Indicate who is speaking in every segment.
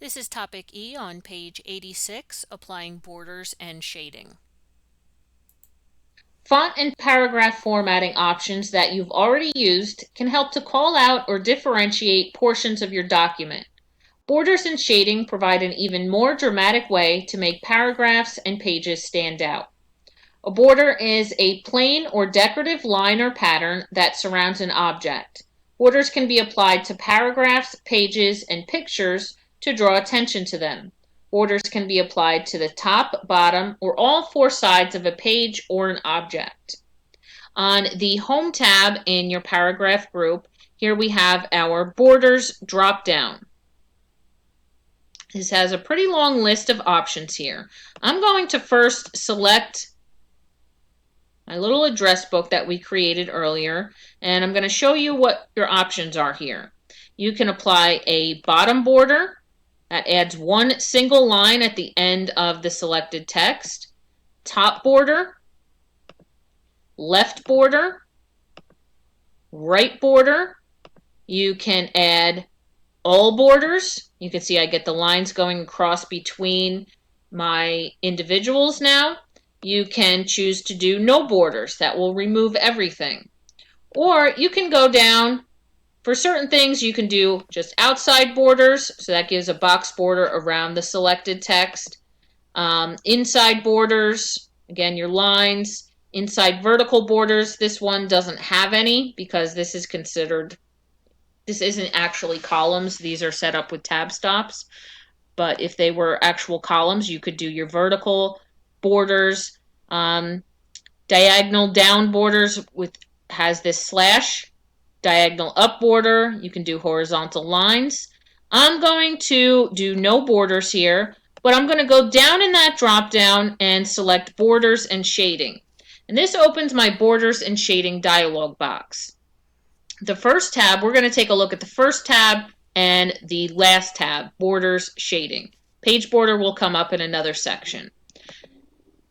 Speaker 1: This is topic E on page 86, applying borders and shading.
Speaker 2: Font and paragraph formatting options that you've already used can help to call out or differentiate portions of your document. Borders and shading provide an even more dramatic way to make paragraphs and pages stand out. A border is a plain or decorative line or pattern that surrounds an object. Borders can be applied to paragraphs, pages, and pictures to draw attention to them. Borders can be applied to the top, bottom, or all four sides of a page or an object. On the Home tab in your paragraph group, here we have our Borders drop-down. This has a pretty long list of options here. I'm going to first select my little address book that we created earlier, and I'm going to show you what your options are here. You can apply a bottom border that adds one single line at the end of the selected text, top border, left border, right border. You can add all borders. You can see I get the lines going across between my individuals now. You can choose to do no borders. That will remove everything. Or you can go down. For certain things, you can do just outside borders, so that gives a box border around the selected text. Inside borders, again, your lines. Inside vertical borders, this one doesn't have any because this isn't actually columns. These are set up with tab stops. But if they were actual columns, you could do your vertical borders. Diagonal down borders has this slash. Diagonal up border, you can do horizontal lines. I'm going to do no borders here, but I'm going to go down in that drop down and select borders and shading. And this opens my borders and shading dialog box. The first tab, we're going to take a look at the first tab and the last tab, borders, shading. Page border will come up in another section,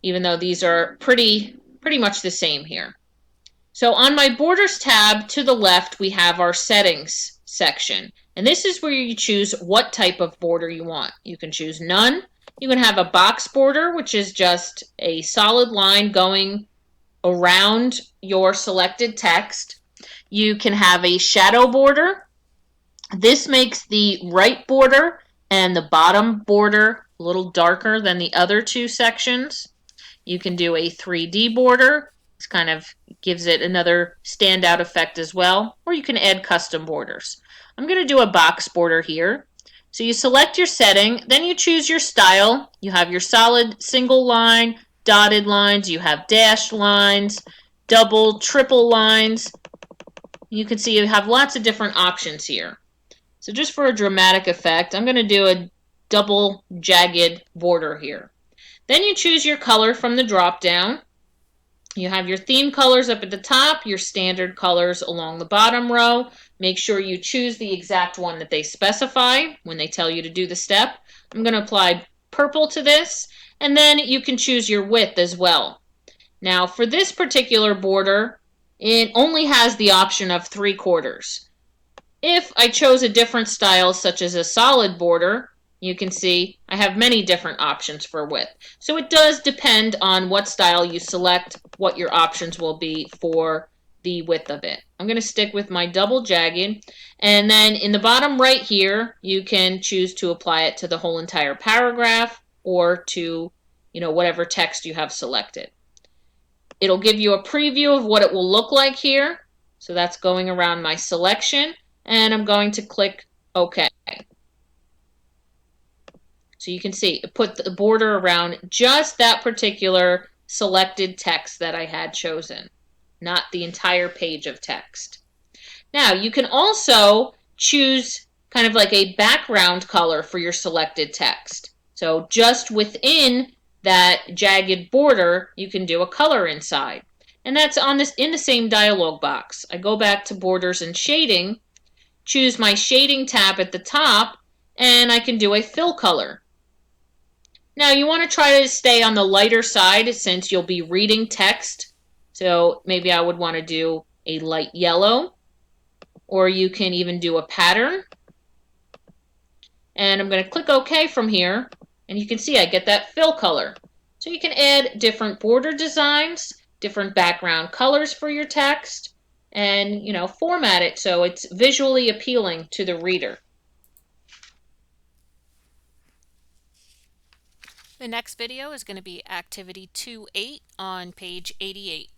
Speaker 2: even though these are pretty much the same here. So on my borders tab to the left, we have our settings section. And this is where you choose what type of border you want. You can choose none. You can have a box border, which is just a solid line going around your selected text. You can have a shadow border. This makes the right border and the bottom border a little darker than the other two sections. You can do a 3D border. This kind of gives it another standout effect as well. Or you can add custom borders. I'm going to do a box border here. So you select your setting, then you choose your style. You have your solid single line, dotted lines, you have dashed lines, double, triple lines. You can see you have lots of different options here. So just for a dramatic effect, I'm going to do a double jagged border here. Then you choose your color from the drop down. You have your theme colors up at the top, your standard colors along the bottom row. Make sure you choose the exact one that they specify when they tell you to do the step. I'm going to apply purple to this, and then you can choose your width as well. Now for this particular border, it only has the option of 3/4. If I chose a different style, such as a solid border, you can see I have many different options for width. So it does depend on what style you select, what your options will be for the width of it. I'm going to stick with my double jagged, and then in the bottom right here, you can choose to apply it to the whole entire paragraph or to, whatever text you have selected. It'll give you a preview of what it will look like here. So that's going around my selection, and I'm going to click OK. So you can see it put the border around just that particular selected text that I had chosen, not the entire page of text. Now you can also choose kind of like a background color for your selected text. So just within that jagged border, you can do a color inside. And that's in the same dialog box. I go back to borders and shading, choose my shading tab at the top, and I can do a fill color. Now you want to try to stay on the lighter side since you'll be reading text. So maybe I would want to do a light yellow, or you can even do a pattern. And I'm going to click OK from here, and you can see I get that fill color. So you can add different border designs, different background colors for your text, and format it so it's visually appealing to the reader.
Speaker 1: The next video is going to be activity 2.8 on page 88.